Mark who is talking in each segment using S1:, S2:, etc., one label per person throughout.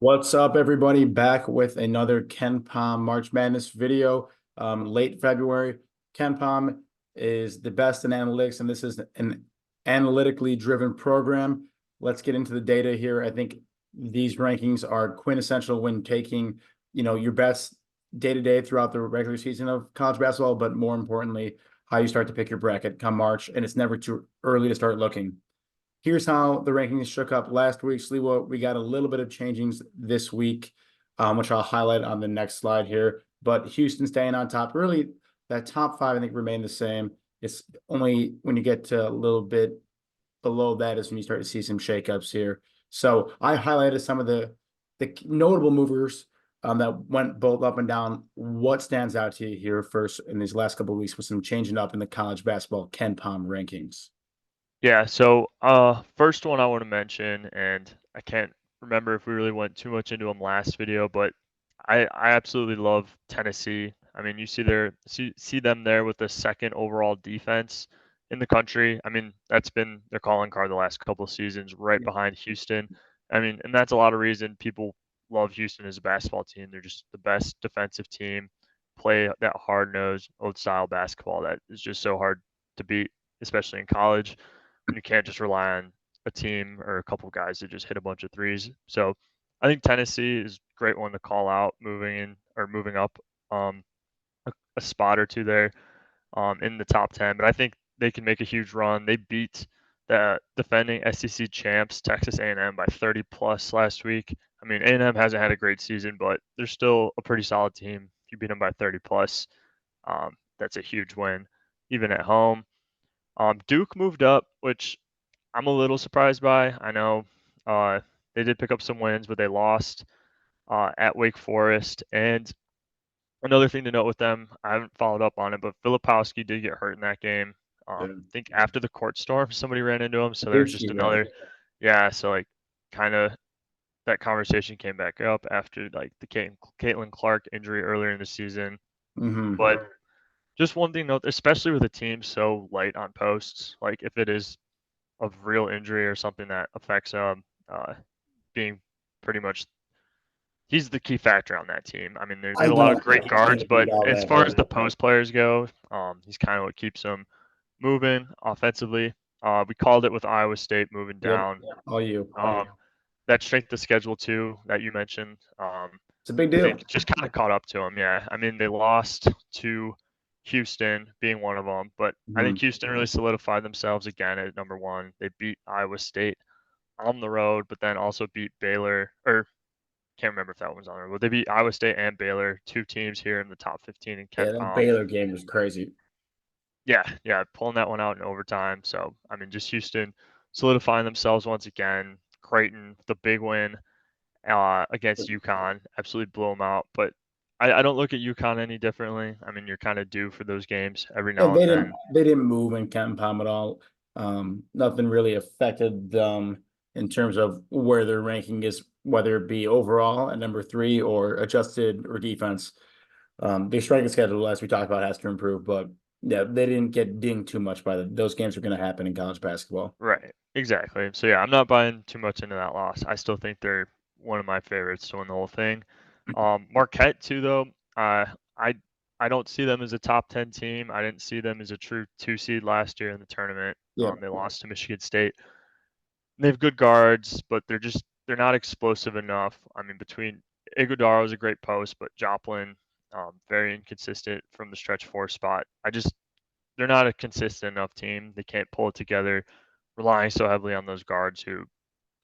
S1: What's up, everybody? Back with another Kenpom March Madness video. Late February. Kenpom is the best in analytics, and this is an analytically driven program. Let's get into the data here. I think these rankings are quintessential when taking, your best day to day throughout the regular season of college basketball, but more importantly, how you start to pick your bracket come March, and it's never too early to start looking. Here's how the rankings shook up last week. Sliwa, we got a little bit of changings this week, which I'll highlight on the next slide here. But Houston staying on top. Really, that top five, I think, remain the same. It's only when you get to a little bit below that is when you start to see some shakeups here. So I highlighted some of the notable movers that went both up and down. What stands out to you here first in these last couple of weeks with some changing up in the college basketball Kenpom rankings?
S2: Yeah, so first one I want to mention, and I can't remember if we really went too much into them last video, but I absolutely love Tennessee. I mean, you see them there with the second overall defense in the country. I mean, that's been their calling card the last couple of seasons, right behind Houston. I mean, and that's a lot of reason people love Houston as a basketball team. They're just the best defensive team, play that hard-nosed, old-style basketball that is just so hard to beat, especially in college. You can't just rely on a team or a couple of guys to just hit a bunch of threes. So I think Tennessee is a great one to call out moving in or moving up um, a spot or two there in the top 10. But I think they can make a huge run. They beat the defending SEC champs, Texas A&M, by 30 plus last week. I mean, A&M hasn't had a great season, but they're still a pretty solid team. If you beat them by 30 plus, that's a huge win, even at home. Duke moved up, which I'm a little surprised by. I know uh, they did pick up some wins, but they lost at Wake Forest. And another thing to note with them, I haven't followed up on it, but Filipowski did get hurt in that game.
S1: Yeah.
S2: I think after the court storm, somebody ran into him.
S1: I
S2: So
S1: did
S2: there's
S1: see
S2: just
S1: that.
S2: another, yeah. So like, kind of that conversation came back up after like the Caitlin Clark injury earlier in the season.
S1: Mm-hmm.
S2: But just one thing to note, especially with a team so light on posts, like if it is of real injury or something that affects uh being pretty much he's the key factor on that team. I mean, there's
S1: I
S2: a lot of
S1: don't
S2: great guards, but
S1: doubt
S2: as
S1: that.
S2: far as the post players go, he's kind of what keeps them moving offensively. We called it with Iowa State moving
S1: Yep.
S2: down.
S1: All you.
S2: That strength of schedule too that you mentioned.
S1: It's a big
S2: I
S1: deal.
S2: think just kind of caught up to them. Yeah, I mean they lost to Houston being one of them, but I
S1: Mm-hmm.
S2: think Houston really solidified themselves again at number one. They beat Iowa State on the road, but then also beat Baylor, or can't remember if that one was on the road, but they beat Iowa State and Baylor, two teams here in the top 15 in
S1: Yeah, that
S2: Kenpom.
S1: Baylor game was crazy.
S2: Yeah, pulling that one out in overtime. So, I mean, just Houston solidifying themselves once again. Creighton, the big win against UConn, absolutely blew them out. But I don't look at UConn any differently. I mean, you're kind of due for those games every
S1: And
S2: now and then.
S1: they didn't move in Kenpom at all. Nothing really affected them in terms of where their ranking is, whether it be overall at number three or adjusted or defense. Their striking schedule, as we talked about, has to improve, but yeah, they didn't get dinged too much by those games are going to happen in college basketball.
S2: Right, exactly. So, yeah, I'm not buying too much into that loss. I still think they're one of my favorites to win the whole thing. Marquette too, though. I I don't see them as a top 10 team. I didn't see them as a true two seed last year in the tournament.
S1: Yeah.
S2: They lost to Michigan State. They have good guards, but they're not explosive enough. I mean, between Iguodala is a great post, but Joplin very inconsistent from the stretch four spot. They're not a consistent enough team. They can't pull it together, relying so heavily on those guards who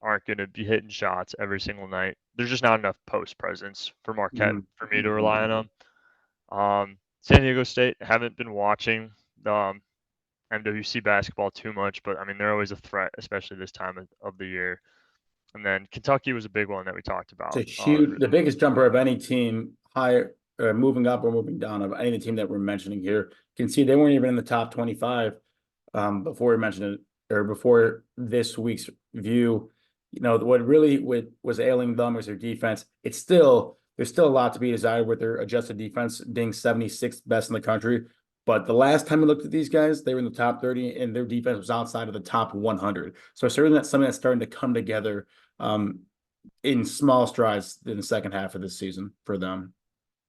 S2: aren't going to be hitting shots every single night. There's just not enough post presence for Marquette
S1: Mhm.
S2: for me to rely on them. San Diego State haven't been watching MWC basketball too much, but I mean they're always a threat, especially this time of the year. And then Kentucky was a big one that we talked about.
S1: It's a huge, the biggest jumper of any team, higher, moving up or moving down of any team that we're mentioning here. You can see they weren't even in the top 25 before we mentioned it, or before this week's view. What really was ailing them was their defense. There's still a lot to be desired with their adjusted defense being 76th best in the country. But the last time we looked at these guys, they were in the top 30 and their defense was outside of the top 100. So certainly that's something that's starting to come together. in small strides in the second half of the season for them.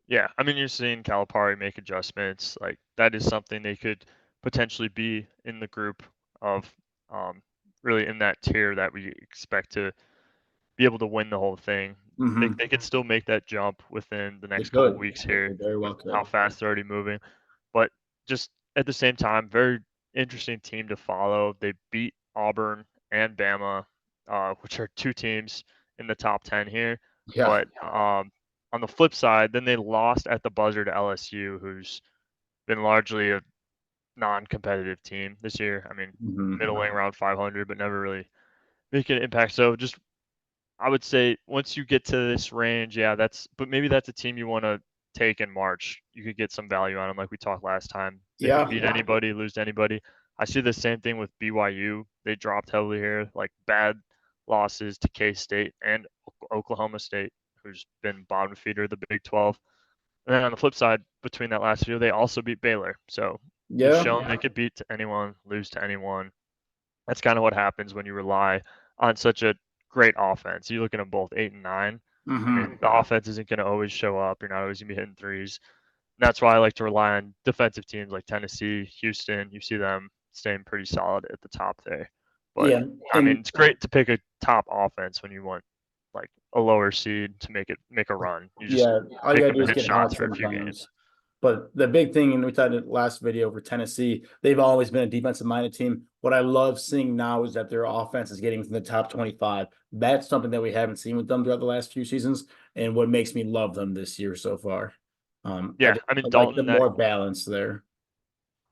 S2: Yeah, I mean, you're seeing Calipari make adjustments. Like that is something they could potentially be in the group of, um, really in that tier that we expect to be able to win the whole thing. They
S1: Hmm.
S2: could still make that jump within the
S1: They
S2: next couple
S1: could.
S2: weeks
S1: They
S2: here
S1: very well
S2: with how
S1: could.
S2: fast they're already moving. But just at the same time, very interesting team to follow. They beat Auburn and Bama, which are two teams in the top 10 here.
S1: Yeah.
S2: But on the flip side, then they lost at the buzzer to LSU, who's been largely a non-competitive team this year. I mean,
S1: Hmm.
S2: middling around 500, but never really making an impact. So just I would say once you get to this range, yeah, but maybe that's a team you want to take in March. You could get some value on them, like we talked last time. They could
S1: Yeah.
S2: beat anybody, lose to anybody. I see the same thing with BYU. They dropped heavily here, like bad losses to K State and Oklahoma State, who's been bottom feeder of the Big 12. And then on the flip side, between that last few, they also beat Baylor. So they've
S1: Yeah.
S2: shown they could beat anyone, lose to anyone. That's kind of what happens when you rely on such a great offense. You look at them both 8 and 9. I mean,
S1: Hmm.
S2: the offense isn't going to always show up. You're not always going to be hitting threes. And that's why I like to rely on defensive teams like Tennessee, Houston. You see them staying pretty solid at the top there. But
S1: Yeah.
S2: I mean,
S1: And
S2: it's great to pick a top offense when you want like a lower seed to make a run. You just
S1: yeah, all you
S2: pick
S1: gotta
S2: them
S1: do
S2: to
S1: is
S2: hit
S1: get
S2: shots
S1: hot
S2: for a few games.
S1: sometimes. But the big thing, and we talked in the last video for Tennessee, they've always been a defensive minded team. What I love seeing now is that their offense is getting from the top 25. That's something that we haven't seen with them throughout the last few seasons, and what makes me love them this year so far.
S2: Yeah, I mean
S1: I like the
S2: Dalton. That
S1: more balance there.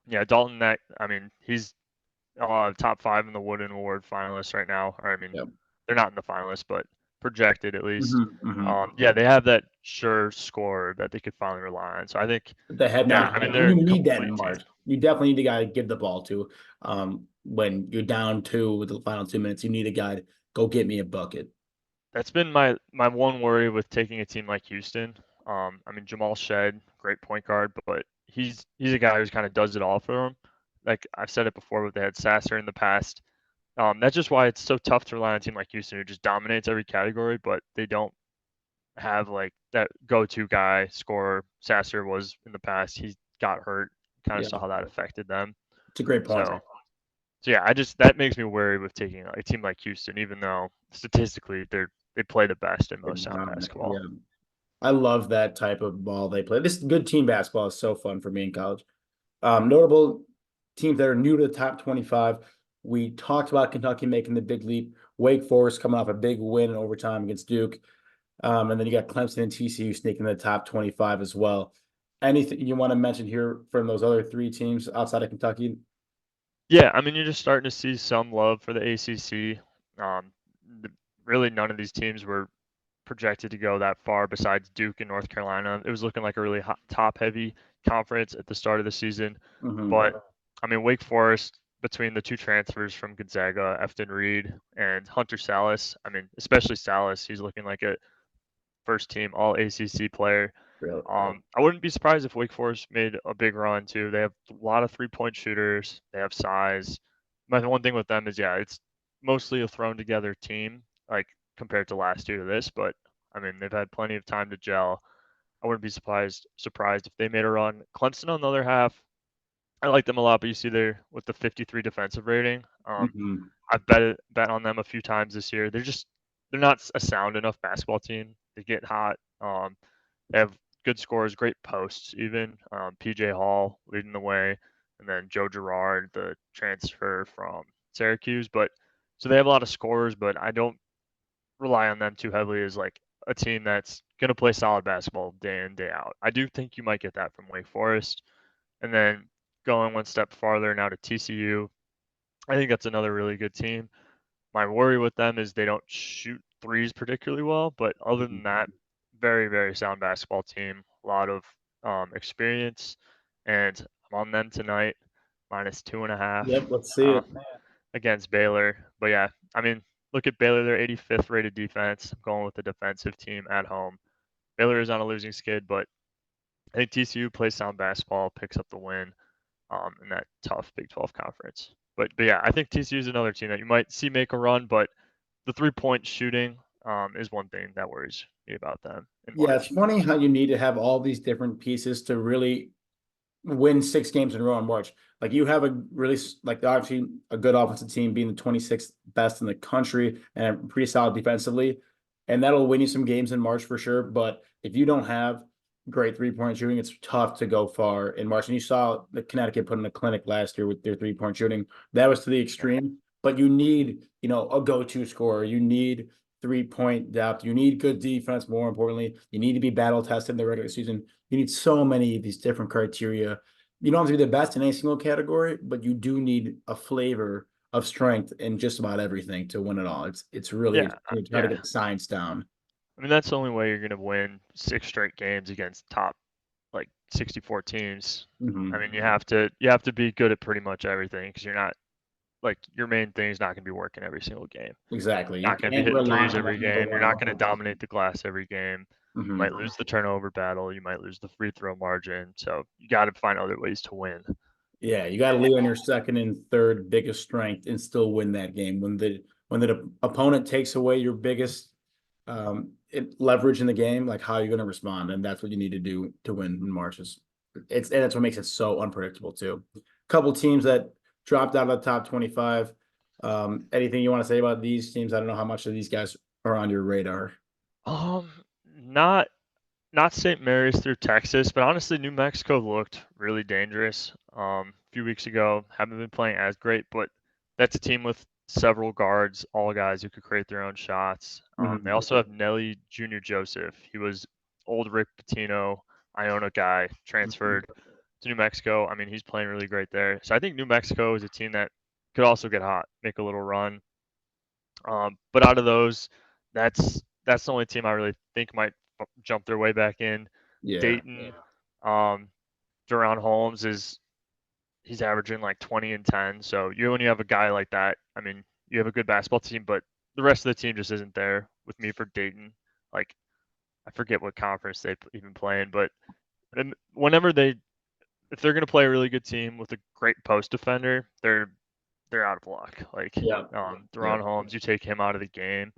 S2: Yeah, Dalton. That I mean he's top five in the Wooden Award finalists right now. Or I mean,
S1: Yep.
S2: they're not in the finalists, but projected at least.
S1: Hmm. Hmm.
S2: Yeah, they have that sure score that they could finally rely on. So I think,
S1: They have
S2: yeah,
S1: not
S2: I mean
S1: had.
S2: they're
S1: You
S2: a
S1: need that in
S2: complete team.
S1: March. You definitely need a guy to give the ball to. When you're down two with the final 2 minutes, you need a guy to go get me a bucket.
S2: That's been my one worry with taking a team like Houston. I mean Jamal Shed, great point guard, but he's a guy who's kind of does it all for them. Like I've said it before, but they had Sasser in the past. That's just why it's so tough to rely on a team like Houston who just dominates every category, but they don't have like that go-to guy scorer. Sasser was in the past. He got hurt. Kind of
S1: Yeah,
S2: saw how that affected them.
S1: it's a great point.
S2: So yeah, I just that makes me worry with taking a team like Houston, even though statistically they play the best in most sound
S1: Yeah,
S2: basketball.
S1: I love that type of ball they play. This good team basketball is so fun for me in college. Notable teams that are new to the top 25. We talked about Kentucky making the big leap. Wake Forest coming off a big win in overtime against Duke. And then you got Clemson and TCU sneaking in the top 25 as well. Anything you want to mention here from those other three teams outside of Kentucky?
S2: Yeah, I mean you're just starting to see some love for the ACC. Um, the, really, none of these teams were projected to go that far besides Duke and North Carolina. It was looking like a really top heavy conference at the start of the season.
S1: Hmm.
S2: But I mean, Wake Forest, between the two transfers from Gonzaga, Efton Reed and Hunter Salas, I mean, especially Salas, he's looking like a first team all ACC player.
S1: Really?
S2: I wouldn't be surprised if Wake Forest made a big run too. They have a lot of 3-point shooters. They have size. My one thing with them is, yeah, it's mostly a thrown together team, like compared to last year to this. But I mean, they've had plenty of time to gel. I wouldn't be surprised if they made a run. Clemson, on the other half, I like them a lot, but you see there with the 53 defensive rating.
S1: Hmm.
S2: I've bet on them a few times this year. They're not a sound enough basketball team. They get hot. They have good scores, great posts even. PJ Hall leading the way, and then Joe Girard, the transfer from Syracuse. But so they have a lot of scorers, but I don't rely on them too heavily as like a team that's going to play solid basketball day in, day out. I do think you might get that from Wake Forest. And then going one step farther now to TCU, I think that's another really good team. My worry with them is they don't shoot threes particularly well, but other than that, very, very sound basketball team. A lot of experience, and I'm on them tonight, minus 2.5
S1: Yep, let's see
S2: uh,
S1: it.
S2: against Baylor. But yeah, I mean, look at Baylor, they're 85th rated defense. I'm going with the defensive team at home. Baylor is on a losing skid, but I think TCU plays sound basketball, picks up the win in that tough Big 12 conference. But yeah, I think TCU is another team that you might see make a run, but the 3-point shooting, is one thing that worries me about them in
S1: Yeah, it's
S2: March.
S1: funny how you need to have all these different pieces to really win 6 games in a row in March. Like you have a really like obviously a good offensive team being the 26th best in the country and pretty solid defensively, and that'll win you some games in March for sure. But if you don't have great 3-point shooting, it's tough to go far in March. And you saw the Connecticut put in a clinic last year with their 3-point shooting. That was to the
S2: Yeah.
S1: extreme. But you need, a go-to scorer. You need 3-point depth. You need good defense. More importantly, you need to be battle tested in the regular season. You need so many of these different criteria. You don't have to be the best in any single category, but you do need a flavor of strength in just about everything to win it all. It's really
S2: Yeah,
S1: you try to
S2: yeah.
S1: get the science down.
S2: I mean, that's the only way you're going to win 6 straight games against top like 64 teams. I mean,
S1: Mm-hmm.
S2: you have to be good at pretty much everything because you're not like your main thing is not going to be working every single game.
S1: Exactly. You
S2: Not going to be
S1: can't
S2: hitting
S1: rely
S2: threes
S1: on
S2: every
S1: that number
S2: game. You're
S1: one
S2: not going to
S1: offense.
S2: dominate the glass every game. You
S1: Mm-hmm.
S2: might lose the turnover battle. You might lose the free throw margin. So you got to find other ways to win.
S1: Yeah, you got to lean on your second and third biggest strength and still win that game. When the opponent takes away your biggest leverage in the game, like how are you going to respond? And that's what you need to do to win in March. And that's what makes it so unpredictable too. A couple teams that dropped out of the top 25. Anything you want to say about these teams? I don't know how much of these guys are on your radar.
S2: Um, not not St. Mary's through Texas, but honestly, New Mexico looked really dangerous a few weeks ago. Haven't been playing as great, but that's a team with several guards, all guys who could create their own shots. They
S1: Mhm.
S2: also have Nelly Jr. Joseph. He was old Rick Pitino, Iona guy, transferred to New Mexico. I mean, he's playing really great there. So I think New Mexico is a team that could also get hot, make a little run. But out of those, that's the only team I really think might jump their way back in.
S1: Yeah,
S2: Dayton, um, Duron Holmes is he's averaging like 20 and 10. So when you have a guy like that, I mean, you have a good basketball team, but the rest of the team just isn't there with me for Dayton. Like I forget what conference they even play in, but whenever if they're going to play a really good team with a great post defender, they're out of luck. Like
S1: yeah, yeah.
S2: Deron Holmes, you take him out of the game.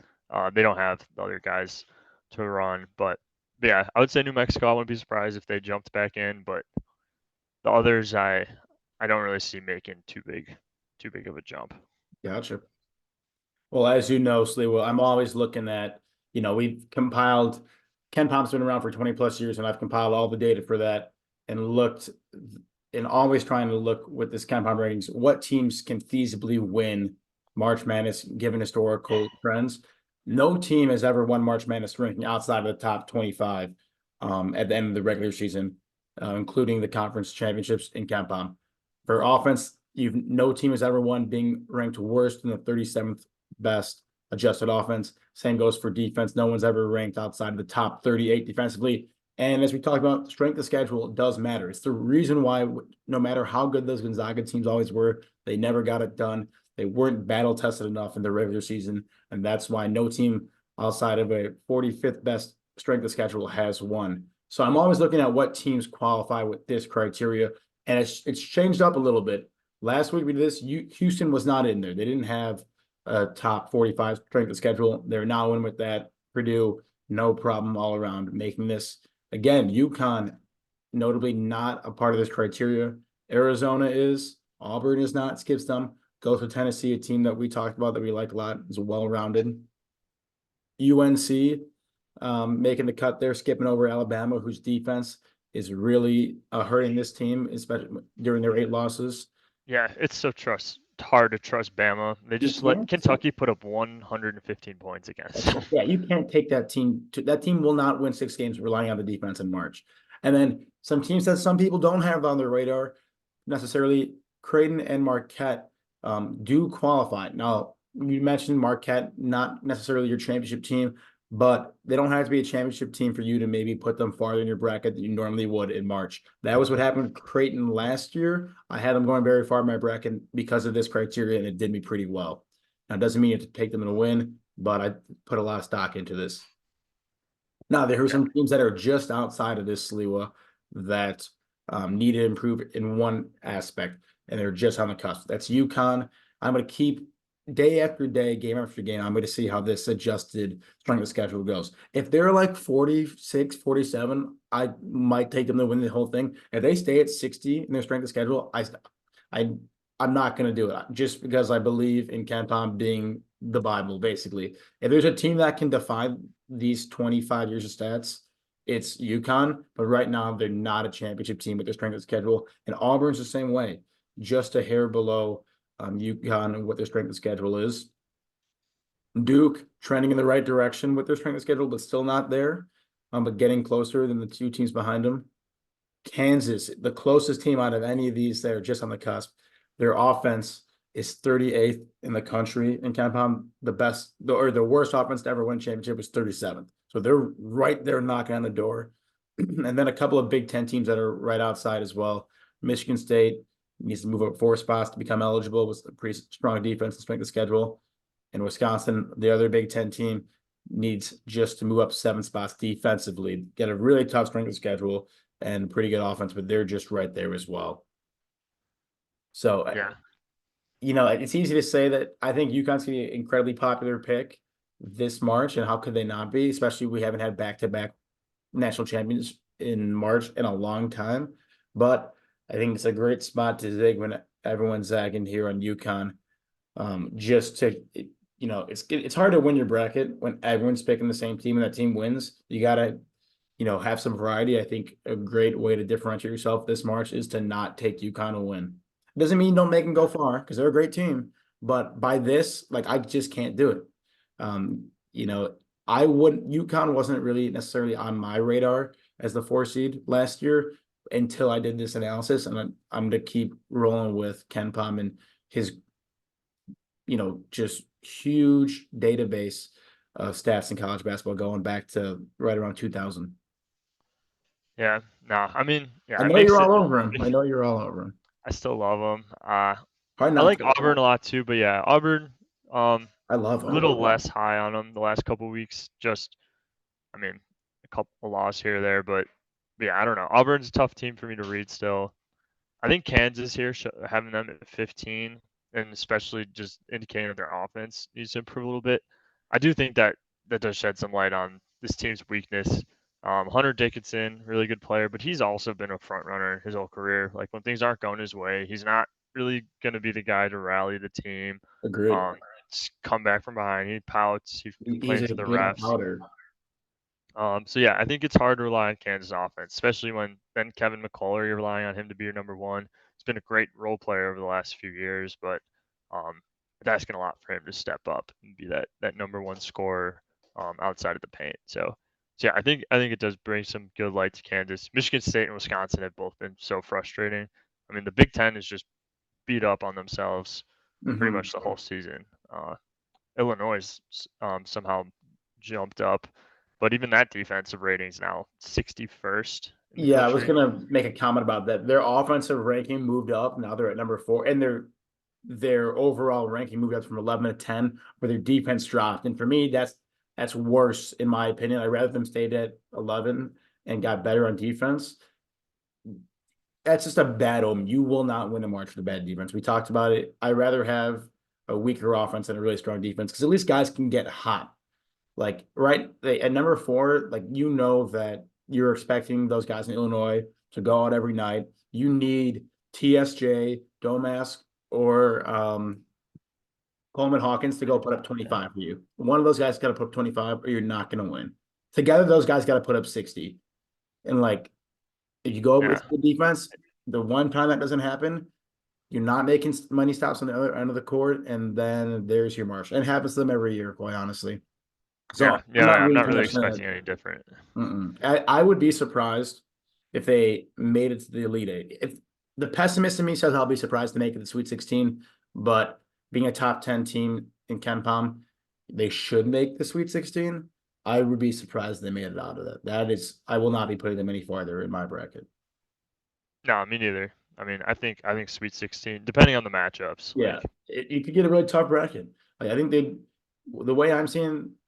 S2: They don't have the other guys to run, but yeah, I would say New Mexico. I wouldn't be surprised if they jumped back in, but the others, I don't really see making too big of a jump.
S1: Gotcha. Well, as you know, Sliwa, I'm always looking at, we've compiled, Kenpom's been around for 20 plus years, and I've compiled all the data for that and looked and always trying to look with this Kenpom ratings, what teams can feasibly win March Madness given historical trends. No team has ever won March Madness ranking outside of the top 25 at the end of the regular season, including the conference championships in Kenpom. For offense, no team has ever won being ranked worse than the 37th best adjusted offense. Same goes for defense. No one's ever ranked outside of the top 38 defensively. And as we talked about, strength of schedule does matter. It's the reason why, no matter how good those Gonzaga teams always were, they never got it done. They weren't battle tested enough in the regular season. And that's why no team outside of a 45th best strength of schedule has won. So I'm always looking at what teams qualify with this criteria. And it's changed up a little bit. Last week we did this. Houston was not in there. They didn't have a top 45 strength of schedule. They're now in with that. Purdue, no problem all around, making this again. UConn, notably not a part of this criteria. Arizona is. Auburn is not. Skips them. Goes with Tennessee, a team that we talked about that we like a lot. Is well-rounded. UNC making the cut there, skipping over Alabama, whose defense is really hurting this team, especially during their 8 losses.
S2: Yeah, it's hard to trust Bama. They
S1: You
S2: just let
S1: can't.
S2: Kentucky put up 115 points against them.
S1: Yeah, you can't take that team. That team will not win 6 games relying on the defense in March. And then some teams that some people don't have on their radar necessarily, Creighton and Marquette do qualify. Now, you mentioned Marquette, not necessarily your championship team, but they don't have to be a championship team for you to maybe put them farther in your bracket than you normally would in March. That was what happened with Creighton last year. I had them going very far in my bracket because of this criteria, and it did me pretty well. Now, it doesn't mean you have to take them in a win, but I put a lot of stock into this. Now, there are
S2: Yeah.
S1: some teams that are just outside of this Sliwa that need to improve in one aspect, and they're just on the cusp. That's UConn. I'm going to keep day after day, game after game, I'm going to see how this adjusted strength of schedule goes. If they're like 46, 47, I might take them to win the whole thing. If they stay at 60 in their strength of schedule, I, I'm not going to do it just because I believe in Kenpom being the Bible, basically. If there's a team that can defy these 25 years of stats, it's UConn. But right now, they're not a championship team with their strength of schedule. And Auburn's the same way, just a hair below UConn and what their strength of schedule is. Duke trending in the right direction with their strength of schedule, but still not there, but getting closer than the two teams behind them. Kansas, the closest team out of any of these, they're just on the cusp. Their offense is 38th in the country in Kenpom. The best or the worst offense to ever win championship was 37th. So they're right there knocking on the door. And then a couple of Big Ten teams that are right outside as well. Michigan State needs to move up 4 spots to become eligible with a pretty strong defense and strength of schedule. And Wisconsin, the other Big Ten team, needs just to move up 7 spots defensively, get a really tough strength of schedule and pretty good offense, but they're just right there as well. So,
S2: Yeah.
S1: it's easy to say that I think UConn's going to be an incredibly popular pick this March, and how could they not be? Especially we haven't had back-to-back national champions in March in a long time. But I think it's a great spot to zig when everyone's zagging here on UConn. Just to it's hard to win your bracket when everyone's picking the same team and that team wins. You gotta have some variety. I think a great way to differentiate yourself this March is to not take UConn to win. Doesn't mean you don't make them go far because they're a great team, but by this, like I just can't do it. You know, I wouldn't. UConn wasn't really necessarily on my radar as the 4 seed last year until I did this analysis, and I'm going to keep rolling with Kenpom and his, just huge database of stats in college basketball going back to right around 2000.
S2: Yeah. No, I mean,
S1: I
S2: yeah, it
S1: know
S2: makes
S1: you're
S2: it.
S1: all over him. I know you're all over him.
S2: I still love them.
S1: Hard
S2: I
S1: not
S2: like
S1: to.
S2: Auburn a lot too, but yeah, Auburn,
S1: I love
S2: a little
S1: Auburn.
S2: less high on them the last couple weeks. Just, I mean, a couple of loss here or there, but yeah, I don't know. Auburn's a tough team for me to read still. I think Kansas here, having them at 15, and especially just indicating that their offense needs to improve a little bit. I do think that that does shed some light on this team's weakness. Hunter Dickinson, really good player, but he's also been a front runner his whole career. Like when things aren't going his way, he's not really going to be the guy to rally the team.
S1: Agreed.
S2: Just come back from behind. He pouts. He
S1: He's
S2: complains to the
S1: a
S2: refs.
S1: powder.
S2: So yeah, I think it's hard to rely on Kansas offense, especially when then Kevin McCullough, you're relying on him to be your number one. He's been a great role player over the last few years, but it's asking a lot for him to step up and be that number one scorer outside of the paint. So yeah, I think it does bring some good light to Kansas. Michigan State and Wisconsin have both been so frustrating. I mean, the Big Ten is just beat up on themselves pretty
S1: Hmm.
S2: much the whole season. Illinois somehow jumped up, but even that defensive rating is now 61st in the
S1: Yeah, I was
S2: country.
S1: gonna make a comment about that. Their offensive ranking moved up. Now they're at number 4, and their overall ranking moved up from 11 to 10, where their defense dropped. And for me, that's worse in my opinion. I'd rather them stayed at 11 and got better on defense. That's just a bad omen. You will not win a March with a bad defense. We talked about it. I'd rather have a weaker offense than a really strong defense because at least guys can get hot. Like right at number 4, like that you're expecting those guys in Illinois to go out every night. You need TSJ, Domask, or Coleman Hawkins to go put up 25 for you. One of those guys got to put up 25, or you're not going to win. Together, those guys got to put up 60. And like, if you go
S2: Yeah,
S1: with the defense, the one time that doesn't happen, you're not making money stops on the other end of the court, and then there's your marsh. And it happens to them every year, quite honestly. So
S2: yeah,
S1: I'm
S2: yeah.
S1: not
S2: I'm
S1: reading
S2: not
S1: too
S2: really
S1: much into
S2: expecting
S1: that.
S2: any different.
S1: I would be surprised if they made it to the Elite Eight. If the pessimist in me says I'll be surprised to make it to the Sweet 16, but being a top 10 team in Kenpom, they should make the Sweet 16. I would be surprised they made it out of that. I will not be putting them any farther in my bracket.
S2: No, me neither. I mean, I think Sweet 16, depending on the matchups.
S1: Yeah,
S2: Like,
S1: you could get a really tough bracket. Like I think the way I'm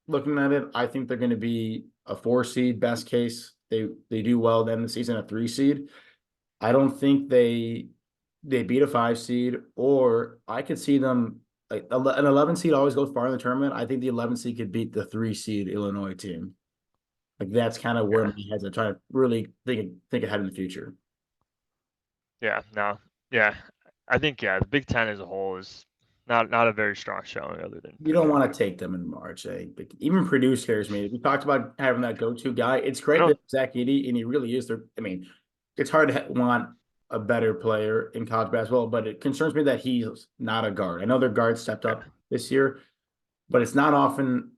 S1: looking at it, I think they're going to be a 4 seed best case. They do well then the season a 3 seed. I don't think they beat a 5 seed, or I could see them like an 11 seed always goes far in the tournament. I think the 11 seed could beat the 3 seed Illinois team. Like that's kind of where
S2: Yeah.
S1: my head's at, trying to really think ahead in the future.
S2: Yeah. No. Yeah. I think the Big Ten as a whole is not a very strong showing other than
S1: You don't
S2: Purdue.
S1: want to take them in March. But even Purdue scares me. We talked about having that go-to guy. It's
S2: I
S1: great
S2: don't.
S1: that Zach Edey, and he really is there. I mean, it's hard to want a better player in college basketball, but it concerns me that he's not a guard. I know their guard stepped
S2: Yeah.
S1: up this year, but it's not often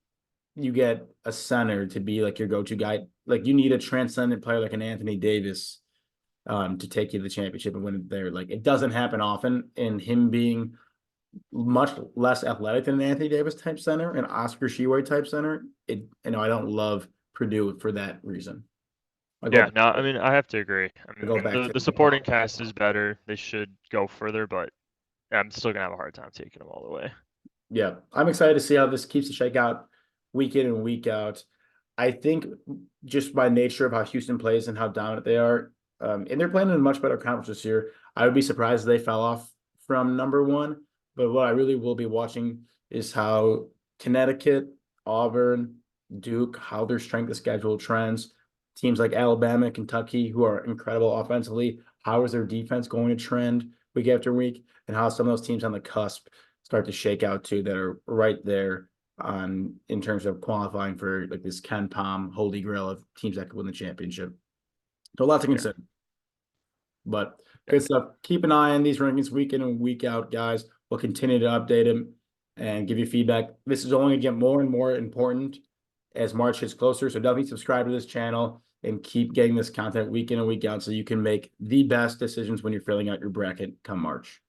S1: you get a center to be like your go-to guy. Like you need a transcendent player like an Anthony Davis to take you to the championship and win it there. Like it doesn't happen often, and him being much less athletic than an Anthony Davis type center and Oscar Sheway type center. I don't love Purdue for that reason. I
S2: Yeah.
S1: go
S2: No. I mean, I have to agree. I
S1: I
S2: mean,
S1: go back
S2: the
S1: to
S2: supporting cast is better. They should go further, but I'm still gonna have a hard time taking them all the way.
S1: yeah. I'm excited to see how this keeps the shakeout week in and week out. I think just by nature of how Houston plays and how dominant they are, and they're playing in a much better conference this year. I would be surprised if they fell off from number one. But what I really will be watching is how Connecticut, Auburn, Duke, how their strength of schedule trends. Teams like Alabama, Kentucky, who are incredible offensively, how is their defense going to trend week after week, and how some of those teams on the cusp start to shake out too that are right there on in terms of qualifying for like this Kenpom holy grail of teams that could win the championship. So a lot to
S2: Yeah.
S1: consider. But
S2: Yeah.
S1: good stuff. Keep an eye on these rankings week in and week out, guys. We'll continue to update them and give you feedback. This is only going to get more and more important as March gets closer. So definitely subscribe to this channel and keep getting this content week in and week out so you can make the best decisions when you're filling out your bracket come March.